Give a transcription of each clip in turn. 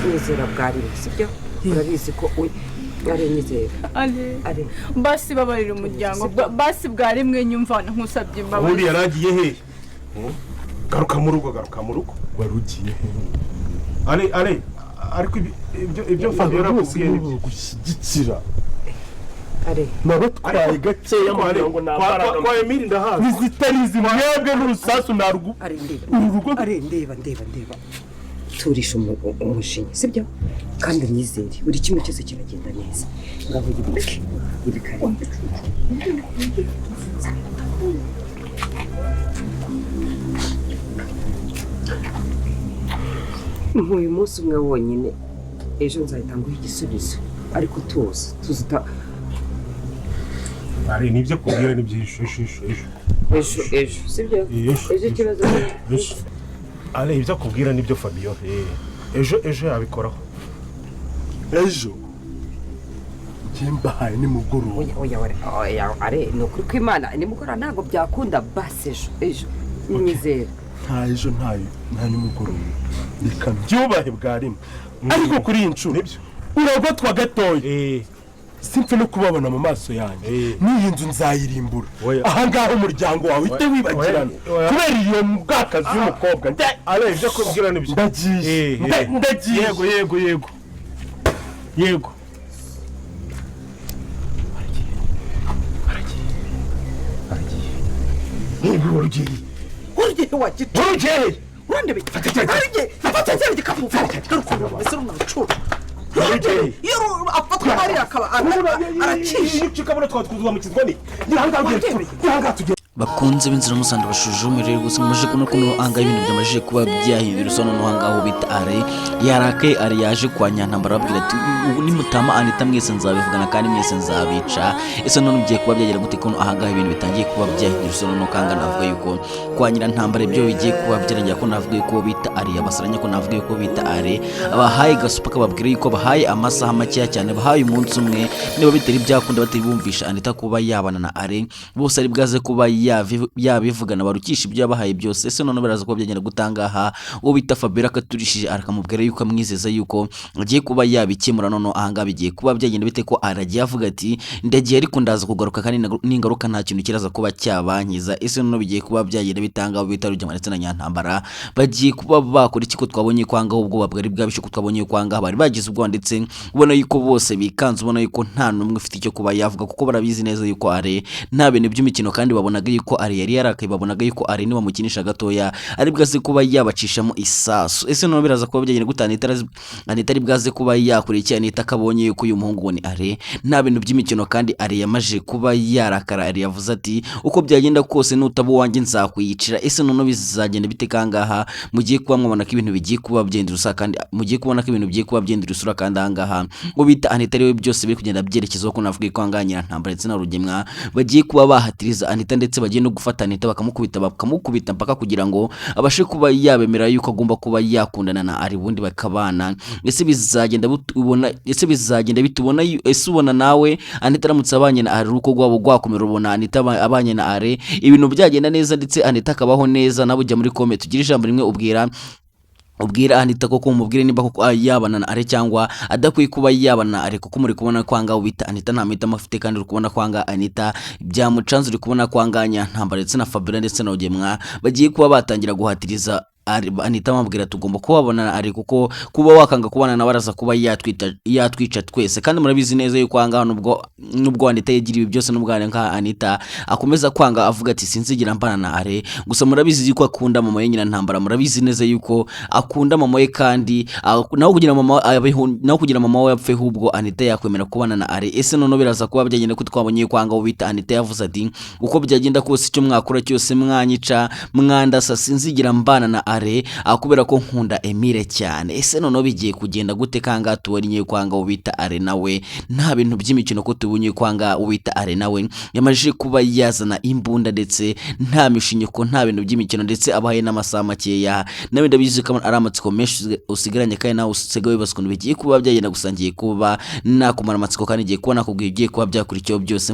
nizera bwari sibyo urabizi ko ari nizera ari basi babarira umuryango basi bwari mwe nyumva nkusabye imbabazi uri yaragiye he garuka mu rugo warugiye he ariko ibyo Fabiola yakubwiye ni gushyigikira nabo twaye gakeya ngo nabara kwa Emile ndahaza nizitarizi mwebwe n'urusasu narugo ndeba turisha umushinyi sibyo kandi nizere buri kimwe cyose kiragenda neza ngabo ibikari uyu munsi umwe wonyine ejo nzahita nguha igisubizo ariko tuzita ari nibyo kubwira ni byisho ejo sibyo ejo kibazo ale ibyo kubwira nibyo Fabio ejo yabikoraho ejo kimbahaye ni muguru oya are no kuri kwimana ni muguru ntago byakunda base ejo nizera nta ejo nta nimuguru bikabyubahe bwarimo ariko kuri incu nibyo uragotwa gatoye simfe no kubabona mu maso yanjye n'iyi nzu nzayirimbura aha ngaho umuryango wawe ite wibagirana kubera iyo mbwakazi y'umukobwa arebye ko bwira nibyo ndagiye yego Urugero wagita urandebe fata cyane gikafufa garuko n'urucuru iyo afatwa ari akaba aracisha cyikabona twatwuzwa mu kizwani gihanga tugere bakunze b'inzira musanda bashuje umuriro gusa muje kuno anga ibintu byamaje kuba byahindura sono no hangaho bita are yarake ari yaje kwa Nyantambara babwira ati ni mutama Anita mwese nzabivugana kandi mwese nzabica ese none ugiye kuba byagera gute kuno ahangaho ibintu bitangiye kuba byahindura sono no kanga navuga yuko kwa Nyirantambara ibyo bigiye kuba byarangira ko navuga yuko bita are abasaranya ko navuga yuko bita are abahaye gasupa kababwira yuko bahaye amasaha make cyane bahaye umunsi umwe niba bitari byakunda batari bumvisha Anita kuba yabana na are bose ari bwaze kuba yabivugana barukisha ibyo yabahaye byose ese none baraza kuba byagenda gutangaha uwo bita Fabiola katurishije arakamubwira yuko amwizeza yuko agiye kuba yabikemura none ahanga bigiye kuba byagenda bite ko aragiye avuga ati ndagiye ariko ndaza kugaruka kandi n'ingaruka nta kintu kiraza kuba cyabankiza ese none bigiye kuba byagenda bitanga bita Rugema ndetse na Nyantambara bagiye kuba bakora iki ko twabonye kwanga ubwo babwari bwabishe ko twabonye kwanga bari bagize ubwo ndetse ubona yuko bose bikanze ubona yuko nta numwe ufite icyo kuba yavuga kuko barabizi neza yuko are nta bintu by'imikino kandi babonaga yuko ari yari yarakaye babonaga yuko ari niba mukinisha gatoya ari bwaze kuba yabacishamo isasu ese none biraza kuba byagenda gutana Anita bwaze kuba yakurikiye Anita kabonye yuko uyu muhungu ni are nta bintu by'imikino kandi ari yamaje kuba yarakara ari yavuze ati uko byagenda kose nutabo wanjye nzakwiyicira ese none bizagenda bite kangaha mugiye kuba mwabona ko ibintu bigiye kuba byendirusa kandi mugiye kubona ko ibintu bigiye kuba byendirusura kandi ahangaha ngo bita Anita rero byose biri kugenda byerekezo ko navuga ko anganya Nyirantambara ndetse na Rugemwa bagiye kuba bahatiriza Anita ndetse bagiye no gufata Anita bakamukubita mpaka kugira ngo abashe kuba yabemera yuko agomba kuba yakundana na ari bundi bakabana ese bizagenda bitubona ese ubona nawe Anita aramutse abanye na ari uko gwabo gwakomera ubona Anita abanye na are ibintu byagenda neza ndetse Anita akabaho neza nabo ujya muri comment tugira ijambo rimwe ubwira Anita koko umubwire nimba koko yabana na are cyangwa adakwiye kuba yabana are kuko muri kubona kwanga ubita Anita nta mita mafite kandi uri kubona kwanga Anita byamucanze uri kubona kwanga Nyantambara ndetse na Fabiola ndetse na Rugemwa bagiye kuba batangira guhatiriza Anita mabwira tugomba kubabona ari kuko kuba wakanga kubana na baraza kuba yatwica twese kandi murabizi neza yuko anga nubwo Anita yegiriwe byose n'ubwane nka Anita akomeza kwanga avuga ati sinzigira mbana na are gusa murabizi yuko akunda mama ye Nyirantambara murabizi neza yuko akunda mama ye kandi naho kugira mama we yapfe hubwo Anita yakwemera kubana na are ese none biraza kuba byagenda ko twabonye kwanga ubita Anita yavuze ati uko byagenda kose icyo mwakora cyose mwanyica mwandasa sinzigira mbana na akubera ko nkunda Emile cyane ese none bigiye kugenda gute kanga tubonye kwanga ubita are nawe nta bintu by'imikino ko tubonye kwanga ubita are nawe yamaje kuba yazana imbunda ndetse nta mishinyiko nta bintu by'imikino ndetse abaye n'amasaha makeya nawe ndabizi ko aramatsiko menshi usigaranye kandi nawe usigaye baskundu bigiye kuba byagenda gusangiye kuba nakumara amatsiko kandi igiye kubona kubwiye igiye kuba byakurikiyeho byose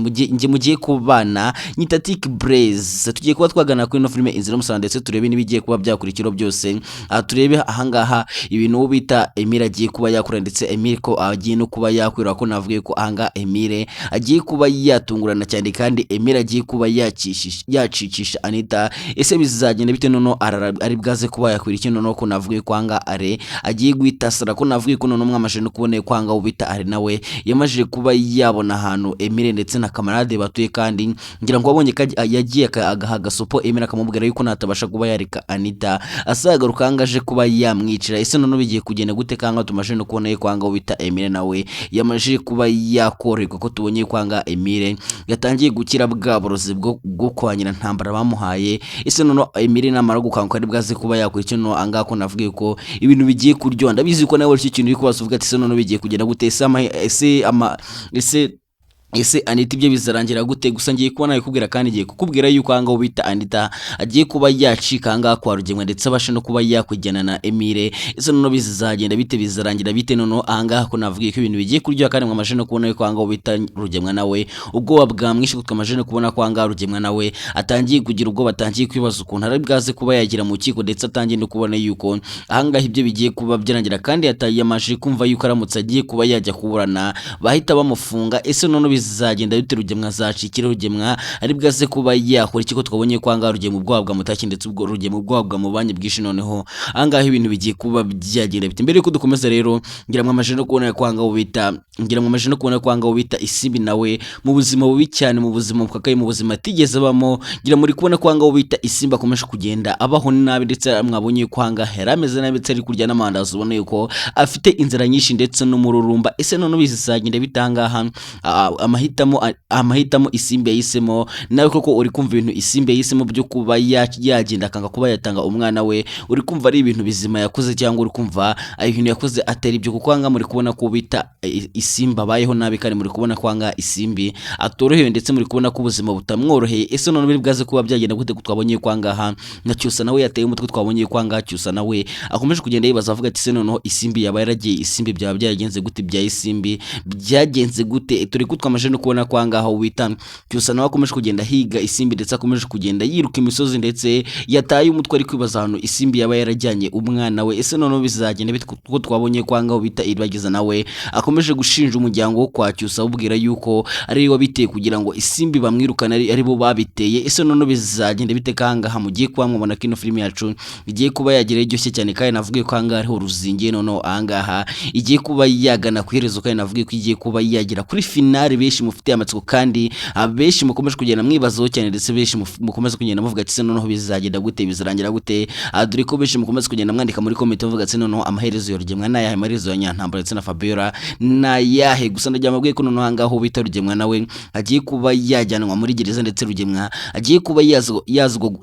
mugiye kubana Nyitatic Blaze tugiye kuba twagana kuri no filme Inzira Musana ndetse turebe nibigiye kuba byakurikiyeho kicukiro byose turebe ahangaha ibintu uwo bita Emile agiye kuba yakora ndetse Emile ko agiye no kuba yakwira ko navuye ko ahangaha Emile agiye kuba yatungurana cyane kandi Emile agiye kuba yacikisha Anita. Ese bizagenda bite nono ari bwaze kuba yakwira ikintu nono ko navuye ko ahangaha are agiye guhitasara ko navuye ko nono mwamaje no kubone ko ahangaha ubita are nawe yamaje kuba yabona ahantu Emile ndetse na kamarade batuye kandi ngira ngo abonye yagiye agaha gasopo Emile akamubwira yuko natabasha kuba yareka Anita asagaruka angaje kuba yamwicira. Ese nono bigiye kugenda gute kanga tumaje no kubona yuko ahangaha ubita Emile nawe yamaje kuba yakorerwa ko tubonye ko ahangaha Emile yatangiye gukira bwa burozi bwo kwanyira ntambara bamuhaye. Ese nono Emile namara gukanguka ari bwaze kuba yakwira no ahangaha ko navuga ko ibintu bigiye kuryoha ndabizi ko nawe cyo kintu uri kubavuga ati se nono bigiye kugenda gute ese Anita ibyo bizarangira gute. Gusa ngiye kubona kubwira kandi ngiye kukubwira yuko ahangaha ubita Anita agiye kuba yacika ahangaha kwa Rugemwa ndetse abasha no kuba yakwijyana na Emile. Ese nono bizagenda bite bizarangira bite nono ahangaha ko navuga ko ibintu bigiye kuryoha kandi mwamaje no kubona yuko ahangaha ubita Rugemwa nawe ubwoba bwamwishe twamaje no kubona ko ahangaha Rugemwa nawe atangiye kugira ubwo batangiye kwibaza ukuntu ari bwaze kuba yagira mu kiko ndetse atangiye no kubona yuko ahangaha ibyo bigiye kuba byarangira kandi yamaje kumva yuko aramutse agiye kuba yajya kuburana bahita bamufunga. Ese nono bizagenda bite Rugemwa zacikira Rugemwa ari bwaze kuba yakora ikiko twabonye ko ahangaha Rugemwa ubwoba bwa mutaki ndetse ubwo Rugemwa ubwoba bwa mubanye bwishi noneho ahangaha ibintu bigiye kuba byagenda bite. Mbere yuko dukomeza rero ngira mwamaje no kubona ko ahangaha ubita Isimbi nawe mu buzima bubi cyane mu buzima bukakaye mu buzima tigeze bamo ngira muri kubona ko ahangaha ubita Isimbi akomeje kugenda abaho nabi ndetse mwabonye ko ahangaha yarameze nabi ndetse ari kurya n'amandazi ubona yuko afite inzara nyinshi ndetse n'umururumba. Ese none bizagenda bitangaha amahitamo Isimbi yahisemo nawe koko uri kumva ibintu Isimbi yahisemo byo kuba yagenda akanga kuba yatanga umwana we uri kumva ari ibintu bizima yakoze cyangwa uri kumva ibintu yakoze atari ibyo kuko ahangaha muri kubona ko bita Isimbi abayeho nabi kandi muri kubona ko ahangaha Isimbi atorohewe ndetse muri kubona ko ubuzima butamworoheye. Ese none biri bwaze kuba byagenda gute twabonye ko ahangaha na Cyusa nawe yateye umutwe twabonye ko ahangaha Cyusa nawe akomeje kugenda yibaza avuga ati se noneho Isimbi yaba yaragiye Isimbi byaba byagenze gute bya Isimbi byagenze gute. Turi ko twamaje no kubona ko ahangaha ubita Cyusa nawe akomeje kugenda higa Isimbi ndetse akomeje kugenda yiruka imisozi ndetse yataye umutwe ari kwibaza ahantu Isimbi yaba yarajyanye umwana we. Ese noneho bizagenda bite kuko twabonye ko ahangaha ubita Iribagiza nawe akomeje gushinja umuryango wo kwa Cyusa ubwira yuko ari wabiteye kugira ngo Isimbi bamwirukana ari bo babiteye. Ese noneho bizagenda bite kangaha mugiye kuba mwabona kino filime yacu igiye kuba yagira iryoshye cyane kandi navuga ko ahangaha ariho ruzingiye noneho ahangaha igiye kuba yagana ku iherezo kandi navuga ko igiye kuba yagira kuri finale benshi mufite amatsiko kandi abenshi mukomeje kugenda mwibazaho cyane ndetse benshi mukomeze kugenda muvuga ati se noneho bizagenda gute bizarangira gute. Dore ko benshi mukomeze kugenda mwandika muri comment muvuga ati noneho amaherezo ya Rugemwa n'ayahe amaherezo ya Nyantambara ndetse na Fabiola n'ayahe. Gusa ndagira amabwiye ko noneho ahangaha ubita Rugemwa nawe agiye kuba yajyanwa muri gereza ndetse Rugemwa agiye kuba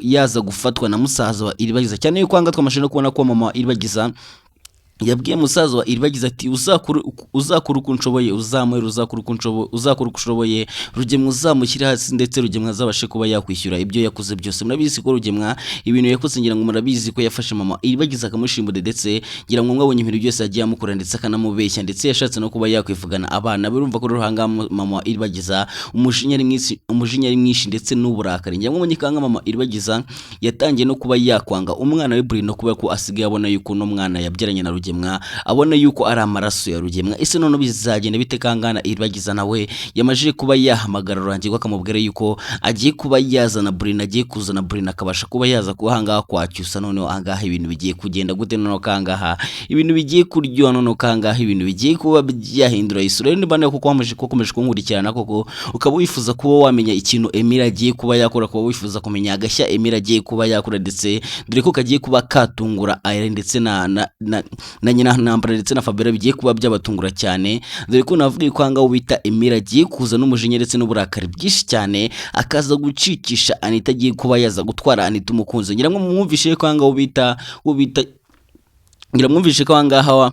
yaza gufatwa na musaza wa Iribagiza cyane yuko ahangaha twamaje no kubona ko mama Iribagiza yabwiye musaza wa Iribagiza ati uzakura uko nshoboye uzamwera uzakura uko nshoboye Rugemwa uzamushyira hasi ndetse Rugemwa azabashe kuba yakwishyura ibyo yakoze byose. Murabizi ko Rugemwa ibintu yakoze ngira ngo murabizi ko yafashe mama Iribagiza akamushimbude ndetse ngira ngo mwabonye ibintu byose yagiye amukora ndetse akanamubeshya ndetse yashatse no kuba yakwivugana abana birumva ko ruhanga mama Iribagiza umujinya ari mwinshi ndetse n'uburakari. Ngira ngo mwabonye kanga mama Iribagiza yatangiye no kuba yakwanga umwana we Bruno kuba ko asigaye abona yuko no mwana yabyaranye na Rugemwa abona yuko ari amaraso ya Rugemwa. Ese none bizagenda bite kangana Iribagiza nawe yamaje kuba yahamagara Rurangirwa akamubwira yuko agiye kuba yazana Bruno agiye kuzana Bruno akabasha kuba yaza kuhanga kwa Cyusa. Noneho ahangaha ibintu bigiye kugenda gute noneho kangaha ibintu bigiye kuryoha noneho kangaha ibintu bigiye kuba byahindura isura. Rero niba nako komeje kunkurikirana koko ukaba wifuza kuba wamenya ikintu Emile agiye kuba yakora kuba wifuza kumenya agashya Emile agiye kuba yakora ndetse dore ko kagiye kuba katungura Aire ndetse na nyina Ntambara ndetse na Fabiola bigiye kuba byabatungura cyane. Dore ko navuga ko ahangaha ubita Emile agiye kuza n'umujinya ndetse n'uburakari bwinshi cyane akaza gucikisha Anita agiye kuba yaza gutwara Anita umukunzi. Ngira ngo mwumvishe ko ahangaha ubita ngira mwumvishe ko ahangaha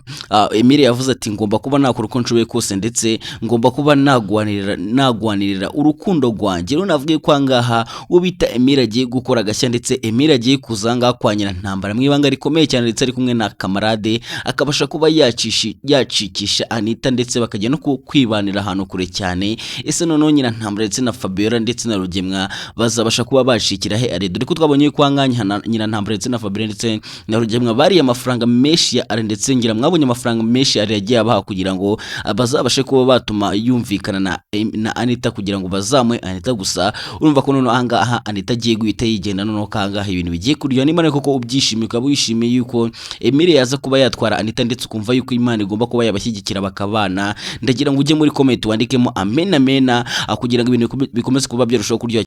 Emile yavuze ati ngomba kuba nakora uko nshoboye kose ndetse ngomba kuba nagwanirira urukundo rwanjye. Rero navuga ko ahangaha uwo bita Emile agiye gukora agashya ndetse Emile agiye kuzanga kwa Nyirantambara mu ibanga rikomeye cyane ndetse ari kumwe na kamarade akabasha kuba yacikisha Anita ndetse bakajya no kwibanira ahantu kure cyane. Ese noneho Nyirantambara ndetse na Fabiola ndetse na Rugemwa bazabasha kuba bashikira he are? Dore ko twabonye ko ahangaha Nyirantambara ndetse na Fabiola ndetse na Rugemwa bari amafaranga menshi ya are ndetse ngira mwabonye amafaranga menshi ari yagiye abaha kugira ngo bazabashe kuba batuma yumvikana na Anita kugira ngo bazamwe Anita. Gusa urumva ko noneho ahangaha Anita agiye guhita yigenda noneho kangaha ibintu bigiye kurya. Niba ariko ko ubyishimiye ukaba wishimiye yuko Emile yaza kuba yatwara Anita ndetse ukumva yuko Imana igomba kuba yabashyigikira bakabana, ndagira ngo ujye muri comment wandikemo amen kugira ngo ibintu bikomeze kuba byarushaho kuryoha.